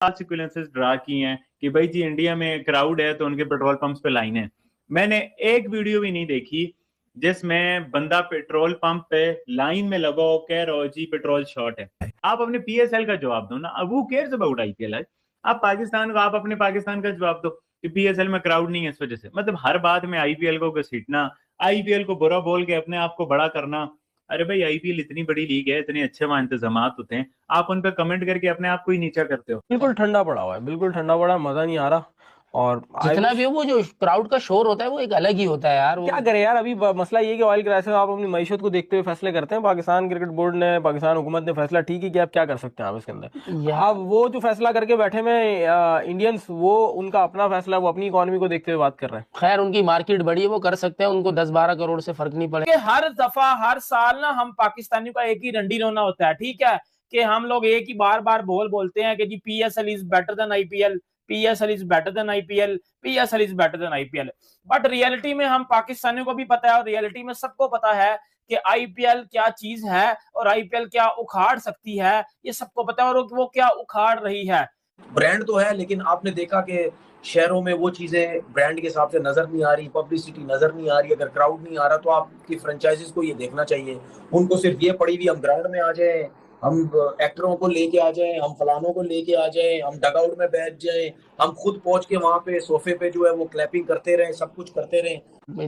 Sequences draw किए हैं कि भाई जी इंडिया में क्राउड है तो उनके पेट्रोल पंप्स पे लाइन है। मैंने एक वीडियो भी नहीं देखी जिसमें बंदा पेट्रोल पंप पे लाइन में लगा हो कह रहा हो जी पेट्रोल शॉर्ट है। आप अपने पीएसएल का जवाब दो ना, अब वो केयर्स अबाउट आईपीएल है। आप पाकिस्तान को, आप अपने पाकिस्तान का जवाब दो कि पीएसएल में क्राउड नहीं है इस वजह से। मतलब हर बात में आईपीएल को घसीटना, आईपीएल को बुरा बोल के अपने आप को बड़ा करना। अरे भाई आईपीएल इतनी बड़ी लीग है, इतने अच्छे वहां इंतजाम होते हैं, आप उन पर कमेंट करके अपने आप को ही नीचा करते हो। बिल्कुल ठंडा पड़ा हुआ है, बिल्कुल ठंडा पड़ा, मजा नहीं आ रहा। और जितना भी हो वो जो क्राउड का शोर होता है वो एक अलग ही होता है यार। वो क्या करे यार, अभी मसला ये कि ऑयल क्राइसिस, आप अपनी मईशत को देखते हुए फैसले करते हैं। पाकिस्तान क्रिकेट बोर्ड ने, पाकिस्तान हुकूमत ने फैसला ठीक ही किया, आप क्या कर सकते हैं आप इसके अंदर। आप वो जो फैसला करके बैठे में इंडियंस, वो उनका अपना फैसला, वो अपनी इकोनॉमी को देखते हुए बात कर रहे हैं। खैर उनकी मार्केट बड़ी है, वो कर सकते हैं, उनको 10-12 करोड़ से फर्क नहीं पड़ेगा। हर दफा हर साल ना हम पाकिस्तानियों का एक ही रंडी रोना होता है, ठीक है, कि हम लोग एक ही बार बार बोलते हैं कि जी PSL is better than IPL, PSL is better than IPL, PSL is better than IPL. But reality में हम पाकिस्तानियों को भी पता है और रियलिटी में सबको पता है कि आईपीएल क्या चीज है और आईपीएल क्या उखाड़ सकती है, ये सबको पता है, और वो क्या उखाड़ रही है। ब्रांड तो है, लेकिन आपने देखा कि शहरों में वो चीजें ब्रांड के हिसाब से नजर नहीं आ रही, पब्लिसिटी नजर नहीं आ रही। अगर क्राउड नहीं आ रहा तो आपकी फ्रेंचाइजीज को ये देखना चाहिए, उनको सिर्फ ये पड़ी हुई हम ग्राउंड में आ जाए, हम एक्टरों को लेके आ जाए, हम फलानों को लेके आ जाए, हम डगआउट में बैठ जाए, हम खुद पहुंच के वहां पे सोफे पे जो है वो क्लैपिंग करते रहे, सब कुछ करते रहे।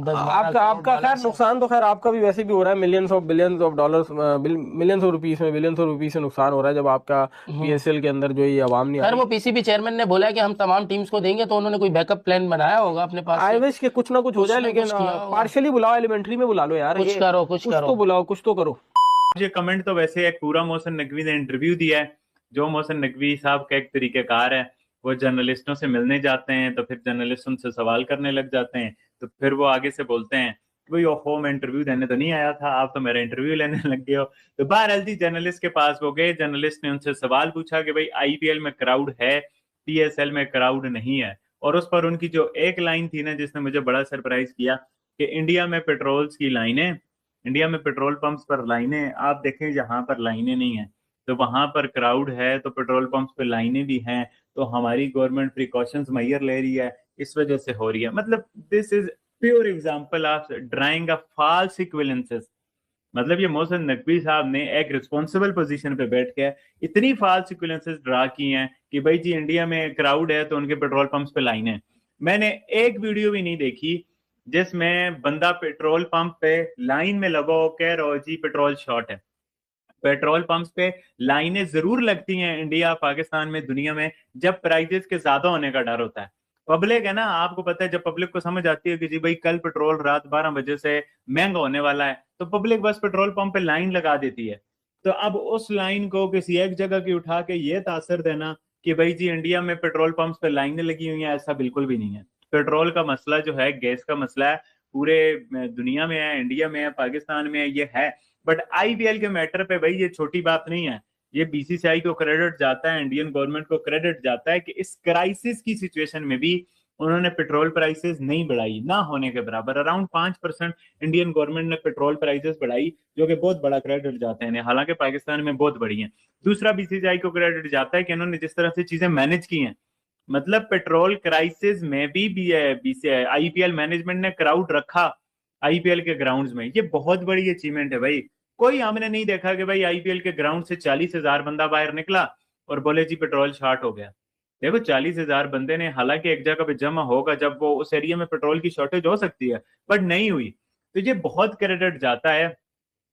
आपका खैर नुकसान तो खैर आपका भी वैसे भी हो रहा है, millions of billions of dollars, millions of rupees में, बिलियंस ऑफ रुपीस से नुकसान हो रहा है जब आपका पीएसएल के अंदर जो ये आवाम नहीं। खैर वो पीसीबी चेयरमैन ने बोला है कि हम तमाम टीम्स को देंगे, तो उन्होंने कोई बैकअप प्लान बनाया होगा अपने पास। आई विश के कुछ ना कुछ हो जाए, लेकिन पार्शियली बुलाओ, एलिमेंट्री में बुला लो यार, कुछ करो, कुछ तो बुलाओ, कुछ तो करो। ये कमेंट तो वैसे एक पूरा मोहसिन नकवी ने इंटरव्यू दिया है। जो मोहसिन नकवी साहब का एक तरीकेकार है, वो जर्नलिस्टों से मिलने जाते हैं तो फिर जर्नलिस्ट उनसे सवाल करने लग जाते हैं, तो फिर वो आगे से बोलते हैं भाई ओहो मैं इंटरव्यू देने तो नहीं आया था, आप तो मेरा इंटरव्यू लेने लग गए हो। तो बहरहाल जी जर्नलिस्ट के पास वो गए, जर्नलिस्ट ने उनसे सवाल पूछा कि भाई आईपीएल में क्राउड है, पीएसएल में क्राउड नहीं है। और उस पर उनकी जो एक लाइन थी ना जिसने मुझे बड़ा सरप्राइज किया कि इंडिया में पेट्रोल्स की लाइनें, इंडिया में पेट्रोल पंप्स पर लाइनें, आप देखें जहां पर लाइनें नहीं है तो वहां पर क्राउड है, तो पेट्रोल पंप्स पे लाइनें भी हैं, तो हमारी गवर्नमेंट प्रिकॉशंस मैयर ले रही है, इस वजह से हो रही है। मतलब this is pure example of drawing a false equivalences. मतलब ये मोहसिन नकवी साहब ने एक रिस्पॉन्सिबल पोजीशन पे बैठ के इतनी फॉल्स इक्विवेलेंसेस ड्रा की हैं कि भाई जी इंडिया में क्राउड है तो उनके पेट्रोल पंप्स पे लाइनें। मैंने एक वीडियो भी नहीं देखी जिसमें बंदा पेट्रोल पंप पे लाइन में लगा हो कह रहा हो जी पेट्रोल शॉर्ट है। पेट्रोल पंप्स पे लाइनें जरूर लगती हैं इंडिया, पाकिस्तान में, दुनिया में, जब प्राइसेस के ज्यादा होने का डर होता है। पब्लिक है ना, आपको पता है जब पब्लिक को समझ आती है कि जी भाई कल पेट्रोल रात 12 बजे से महंगा होने वाला है, तो पब्लिक बस पेट्रोल पंप पे लाइन लगा देती है। तो अब उस लाइन को किसी एक जगह की उठा के ये तासर देना कि भाई जी इंडिया में पेट्रोल पंप्स पे लाइनें लगी हुई हैं, ऐसा बिल्कुल भी नहीं है। पेट्रोल का मसला जो है, गैस का मसला है, पूरे दुनिया में है, इंडिया में है, पाकिस्तान में है, ये है। बट आईपीएल के मैटर पे भाई ये छोटी बात नहीं है, ये बीसीसीआई को क्रेडिट जाता है, इंडियन गवर्नमेंट को क्रेडिट जाता है कि इस क्राइसिस की सिचुएशन में भी उन्होंने पेट्रोल प्राइसेस नहीं बढ़ाई, ना होने के बराबर। अराउंड 5% इंडियन गवर्नमेंट ने पेट्रोल प्राइसेस बढ़ाई, जो कि बहुत बड़ा क्रेडिट जाता है, हालांकि पाकिस्तान में बहुत बड़ी है। दूसरा बीसीसीआई को क्रेडिट जाता है कि इन्होंने जिस तरह से चीजें मैनेज की हैं, मतलब पेट्रोल क्राइसिस में भी आईपीएल मैनेजमेंट ने क्राउड रखा आईपीएल के ग्राउंड्स में, ये बहुत बड़ी अचीवमेंट है भाई। कोई हमने नहीं देखा कि भाई आईपीएल के ग्राउंड से 40,000 बंदा बाहर निकला और बोले जी पेट्रोल शॉर्ट हो गया। देखो 40,000 बंदे ने हालांकि एक जगह पे जमा होगा जब वो उस एरिया में पेट्रोल की शॉर्टेज हो सकती है, बट नहीं हुई। तो ये बहुत क्रेडिट जाता है।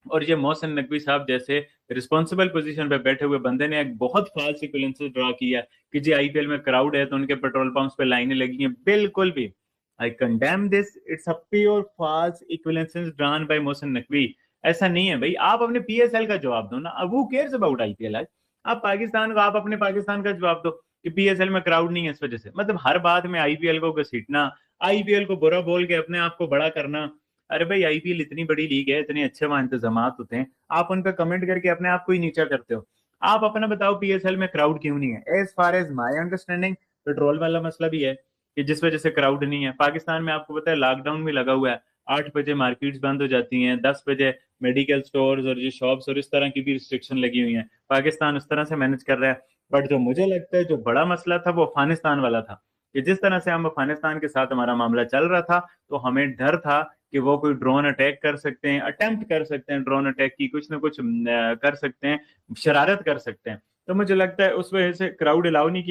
और ये मोहसिन नकवी साहब जैसे रिस्पॉन्सिबल पोजीशन पे बैठे हुए बंदे ने एक बहुत फाल्स इक्विवेलेंसेस ड्रा किया कि जी आईपीएल में क्राउड है तो उनके पेट्रोल पंप्स पे लाइनें लगी हैं। बिल्कुल भी, I condemn this, it's a pure false equivalences drawn by Mohsin Naqvi. ऐसा नहीं है भाई, आप अपने पीएसएल का जवाब दो ना, अब हु केयर्स अबाउट आईपीएल। आप पाकिस्तान को, आप अपने पाकिस्तान का जवाब दो कि पीएसएल में क्राउड नहीं है इस वजह से। मतलब हर बात में आईपीएल को घसीटना, आईपीएल को बुरा बोल के अपने आप को बड़ा करना। अरे भाई आईपीएल इतनी बड़ी लीग है, इतने अच्छे वहां इंतजाम होते हैं, आप उन पर कमेंट करके अपने आप को ही नीचा करते हो। आप अपना बताओ पीएसएल में क्राउड क्यों नहीं है। As far as my understanding petrol वाला मसला भी है कि जिस वजह से क्राउड नहीं है। पाकिस्तान में आपको पता है लॉकडाउन भी लगा हुआ है, 8 बजे मार्केट्स बंद हो जाती हैं, 10 बजे मेडिकल स्टोर्स और जो शॉप्स और इस तरह की भी रिस्ट्रिक्शन लगी हुई है। पाकिस्तान उस तरह से मैनेज कर रहा है। बट जो मुझे लगता है जो बड़ा मसला था वो अफगानिस्तान वाला था, कि जिस तरह से हम अफगानिस्तान के साथ हमारा मामला चल रहा था, तो हमें डर था कि वो कोई ड्रोन अटैक कर सकते हैं, अटेम्प्ट कर सकते हैं ड्रोन अटैक की, कुछ ना कुछ कर सकते हैं, शरारत कर सकते हैं। तो मुझे लगता है उस वजह से क्राउड अलाउ नहीं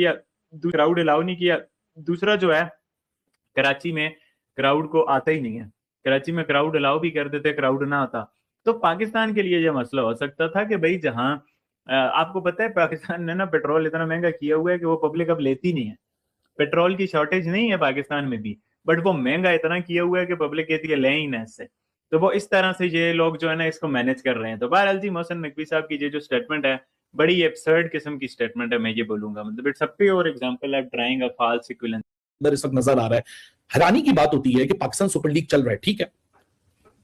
किया, दूसरा जो है, कराची में क्राउड को आता ही नहीं है। कराची में क्राउड अलाउ भी कर देते, क्राउड ना आता। तो पाकिस्तान के लिए ये मसला हो सकता था कि भाई जहां आपको पता है पाकिस्तान ने ना पेट्रोल इतना महंगा किया हुआ है कि वो पब्लिक अब लेती नहीं है। पेट्रोल की शॉर्टेज नहीं है पाकिस्तान में भी, बट वो महंगा इतना किया हुआ है कि पब्लिक कहती है ले ही ना इससे। तो वो इस तरह से ये लोग जो है ना इसको मैनेज कर रहे हैं। तो बहरहाल जी, मोहसिन नकवी साहब की ये जो स्टेटमेंट है, बड़ी एब्सर्ड किस्म की स्टेटमेंट है, मैं ये बोलूंगा। मतलब it's a pure example of trying a false equivalence. इस वक्त नजर आ रहा है। हैरानी की बात होती है कि पाकिस्तान सुपर लीग चल रहा है, ठीक है,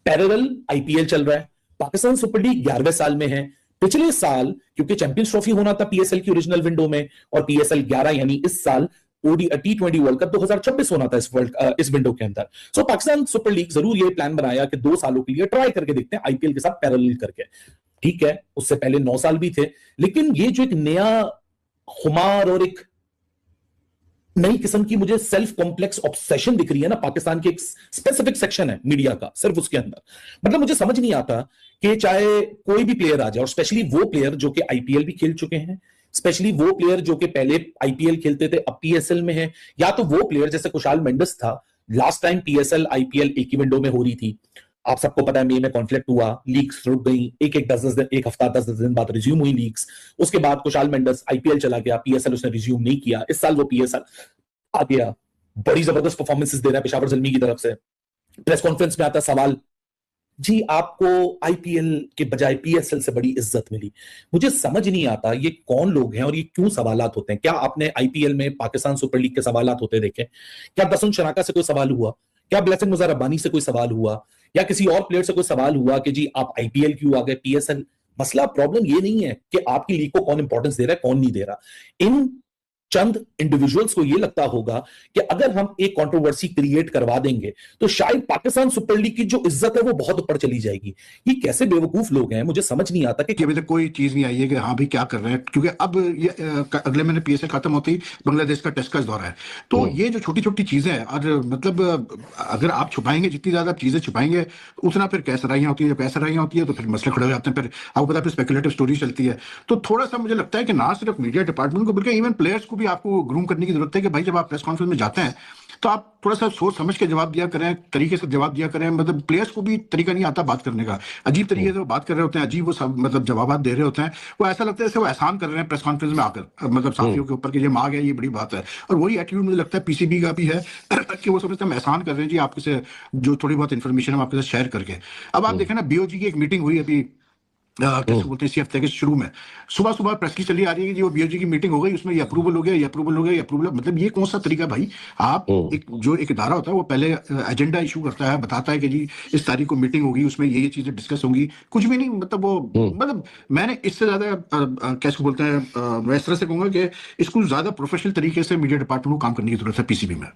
पैरेलल आईपीएल चल रहा है। पाकिस्तान सुपर लीग 11वें साल में है। पिछले साल क्योंकि चैंपियंस ट्रॉफी होना था पीएसएल की ओरिजिनल विंडो में, और पीएसएल 11 यानी इस साल T20 वर्ल्ड कप 2026 होना था इस विंडो के अंदर। सो पाकिस्तान सुपर लीग जरूर ये प्लान बनाया कि 2 सालों के लिए ट्राई करके देखते हैं आईपीएल के साथ पैरेलल करके। ठीक है, उससे पहले 9 साल भी थे, लेकिन ये जो एक नया खुमार और एक नई किस्म की मुझे सेल्फ कॉम्प्लेक्स ऑब्सेशन दिख रही है ना, पाकिस्तान के एक स्पेसिफिक सेक्शन है मीडिया का सिर्फ उसके अंदर, मतलब मुझे समझ नहीं आता कि चाहे कोई भी प्लेयर आ जाए, और स्पेशली वो प्लेयर जो कि आईपीएल भी खेल चुके हैं, स्पेशली वो प्लेयर जो कि पहले आईपीएल खेलते थे अब पीएसएल में है, या तो वो प्लेयर जैसे कुशाल मेंडिस था, लास्ट टाइम पीएसएल आईपीएल एक ही विंडो में हो रही थी, आप सबको पता है मई में कॉन्फ्लिक्ट हुआ, लीग्स रुक गई, एक हफ्ता 10 दिन बाद रिज्यूम हुई लीग्स। उसके बाद कुशाल मेंडिस आईपीएल चला गया, पीएसएल उसने रिज्यूम नहीं किया, इस साल वो पीएसएल आ गया, बड़ी जबरदस्त परफॉर्मेंसेस दे रहा है पेशावर ज़ल्मी की तरफ से। प्रेस कॉन्फ्रेंस में आता सवाल, जी आपको आईपीएल के बजाय पीएसएल से बड़ी इज्जत मिली। मुझे समझ नहीं आता ये कौन लोग हैं और ये क्यों सवालात होते हैं। क्या आपने आईपीएल में पाकिस्तान सुपर लीग के सवालात होते देखे? क्या दसन शराका से कोई सवाल हुआ? क्या ब्लेसिंग मुज़र रब्बानी से कोई सवाल हुआ? या किसी और प्लेयर से कोई सवाल हुआ कि जी आप आईपीएल क्यों आ गए, पीएसएल? मसला, प्रॉब्लम ये नहीं है कि आपकी लीग को कौन इंपॉर्टेंस दे रहा है कौन नहीं दे रहा। इन चंद इंडिविजुअल्स को यह लगता होगा कि अगर हम एक कंट्रोवर्सी क्रिएट करवा देंगे तो शायद पाकिस्तान सुपर लीग की जो इज्जत है वो बहुत ऊपर चली जाएगी। ये कैसे बेवकूफ लोग हैं, मुझे समझ नहीं आता कि अभी तक कोई चीज नहीं आई है कि हाँ भाई क्या कर रहे हैं, क्योंकि अब ये अगले महीने पीएसएल खत्म होती ही बांग्लादेश का टेस्ट का दौरा है। तो ये जो छोटी छोटी चीजें हैं, और मतलब अगर आप छुपाएंगे, जितनी ज्यादा चीजें छुपाएंगे उतना फिर कैसराइयां होती है, जब कैसराइयां होती है तो फिर मसले खड़े हो जाते हैं, फिर आपको पता है फिर स्पेकुलेटिव स्टोरी चलती है। तो थोड़ा सा मुझे लगता है कि ना सिर्फ मीडिया डिपार्टमेंट को बल्कि इवन प्लेयर्स को भी आपको ग्रूम करने की जरूरत है कि भाई जब आप प्रेस कॉन्फ्रेंस में जाते हैं तो आप थोड़ा सा सोच समझ के जवाब दिया करें, तरीके से जवाब दिया करें। मतलब प्लेयर्स को भी तरीका नहीं आता बात करने का, अजीब तरीके से वो बात कर रहे होते हैं, अजीब वो सब मतलब जवाब दे रहे होते हैं। वो ऐसा लगता है जैसे वो एहसान कर रहे हैं प्रेस कॉन्फ्रेंस में आकर, मतलब साथियों के ऊपर कि ये आ गया, ये बड़ी बात है। और वही एटीट्यूड मुझे लगता है पीसीबी का भी है कि वो समझते हैं हम एहसान कर रहे हैं जी आपके से जो थोड़ी बहुत इन्फॉर्मेशन हम आपके साथ शेयर करके। अब आप देखें ना, बीओजी की एक मीटिंग हुई अभी कैसे बोलते हैं इसी हफ्ते के शुरू में, सुबह सुबह प्रेस की चली आ रही है कि जी वो बीओजी की मीटिंग हो गई, उसमें ये अप्रूवल हो गया, ये अप्रूवल हो गया, ये अप्रूवल। मतलब ये कौन सा तरीका भाई? आप एक इदारा होता है वो पहले एजेंडा इशू करता है, बताता है कि जी इस तारीख को मीटिंग होगी, उसमें ये चीजें डिस्कस होंगी, कुछ भी नहीं। मतलब वो मतलब मैंने इससे ज्यादा कैसे बोलते हैं, मैं इस तरह से कहूंगा कि इसको ज्यादा प्रोफेशनल तरीके से मीडिया डिपार्टमेंट को काम करने की जरूरत है पीसीबी में।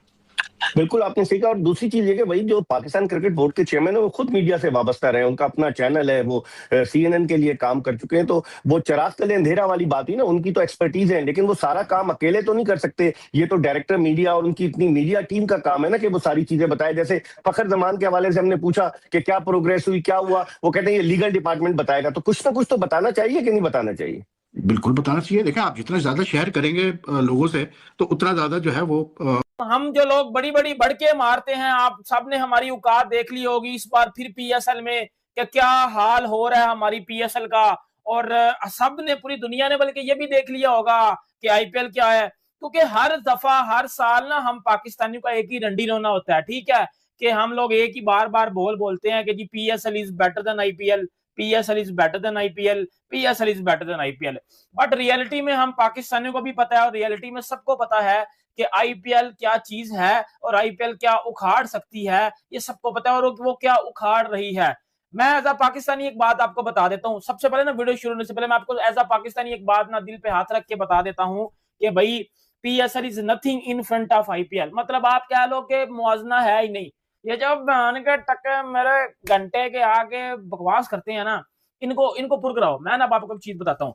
बिल्कुल आपने सही कहा। और दूसरी चीज ये कि भाई जो पाकिस्तान क्रिकेट बोर्ड के चेयरमैन है वो खुद मीडिया से वाबस्ता रहे, उनका अपना चैनल है, वो सीएनएन के लिए काम कर चुके हैं। तो वो चराग तले अंधेरा वाली बात ही ना, उनकी तो एक्सपर्टीज है, लेकिन वो सारा काम अकेले तो नहीं कर सकते। ये तो डायरेक्टर मीडिया और उनकी इतनी मीडिया टीम का काम है ना कि वो सारी चीजें बताए। जैसे फखर जमान के हवाले से हमने पूछा कि क्या प्रोग्रेस हुई, क्या हुआ, वो कहते हैं ये लीगल डिपार्टमेंट बताएगा। तो कुछ ना कुछ तो बताना चाहिए कि नहीं बताना चाहिए? बिल्कुल बताना चाहिए। देखें, आप जितना ज्यादा शेयर करेंगे लोगों से तो उतना ज्यादा जो है वो हम जो लोग बड़ी बड़ी बढ़के मारते हैं, आप सबने हमारी औकात देख ली होगी इस बार फिर पीएसएल में कि क्या हाल हो रहा है हमारी पीएसएल का। और सब ने, पूरी दुनिया ने बल्कि ये भी देख लिया होगा कि आईपीएल क्या है। क्योंकि हर दफा हर साल ना हम पाकिस्तानियों का एक ही रंडी रोना होता है, ठीक है, कि हम लोग एक ही बार बार बोलते हैं कि जी PSL is better than IPL, PSL is better than IPL, PSL is better than IPL. But reality में हम पाकिस्तानियों को भी पता है और रियलिटी में सबको पता है कि आईपीएल क्या चीज है और आईपीएल क्या उखाड़ सकती है, ये सबको पता है। और वो क्या उखाड़ रही है, मैं एज अ पाकिस्तानी एक बात आपको बता देता हूं। सबसे पहले ना, वीडियो शुरू होने से पहले मैं आपको एज अ पाकिस्तानी एक बात ना दिल पे हाथ रख के बता देता हूं कि भाई PSL is nothing in front of IPL. मतलब आप कह लो कि मुआवजा है ही नहीं। ये जब के टक्के मेरे घंटे के आगे बकवास करते हैं ना, इनको पुर कराओ। मैं ना आपको एक चीज बताता हूँ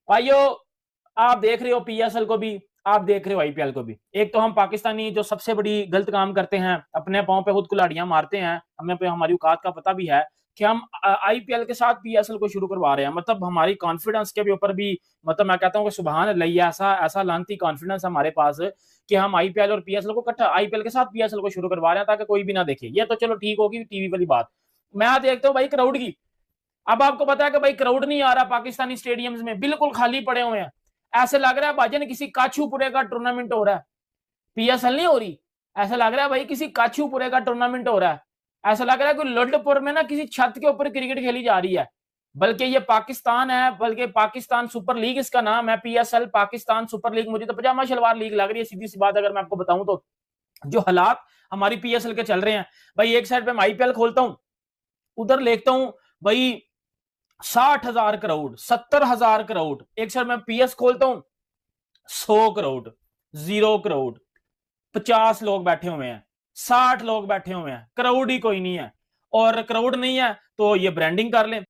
भाइयों, आप देख रहे हो पीएसएल को भी, आप देख रहे हो आईपीएल को भी। एक तो हम पाकिस्तानी जो सबसे बड़ी गलत काम करते हैं, अपने पांव पे खुद कुल्हाड़ियां मारते हैं, हमें पे हमारी औकात का पता भी है कि हम आईपीएल के साथ पीएसएल को शुरू करवा रहे हैं। मतलब हमारी कॉन्फिडेंस के भी ऊपर भी, मतलब मैं कहता हूं कि सुभान अल्लाह, ऐसा लानती कॉन्फिडेंस हमारे पास कि हम आईपीएल और पीएसएल को इकट्ठा, आईपीएल के साथ पीएसएल को शुरू करवा रहे हैं ताकि कोई भी ना देखे। ये तो चलो ठीक होगी टीवी वाली बात। मैं देखता हूँ भाई क्राउड की, अब आपको पता है कि भाई क्राउड नहीं आ रहा पाकिस्तानी स्टेडियम्स में, बिल्कुल खाली पड़े हुए हैं। ऐसे लग रहा है भाजन किसी काछूपुरे का टूर्नामेंट हो रहा है, पीएसएल नहीं हो रही। ऐसा लग रहा है भाई किसी काछूपुरे का टूर्नामेंट हो रहा है। ऐसा लग रहा है कि लुल्डपुर में ना किसी छत के ऊपर क्रिकेट खेली जा रही है। बल्कि ये पाकिस्तान है, बल्कि पाकिस्तान सुपर लीग इसका नाम है, पीएसएल पाकिस्तान सुपर लीग। मुझे तो पजामा शलवार लीग लग रही है, सीधी सी बात अगर मैं आपको बताऊं तो। जो हालात हमारी पीएसएल के चल रहे हैं भाई, एक साइड पे मैं आईपीएल खोलता हूं, उधर देखता हूं भाई 60,000 करोड़, 70,000 करोड़। एक साइड में पीएस खोलता हूं 100 करोड़, 0 करोड़, 50 लोग बैठे हुए हैं, 60 लोग बैठे हुए हैं, करोड़ ही कोई नहीं है। और करोड़ नहीं है तो ये ब्रांडिंग कर लें।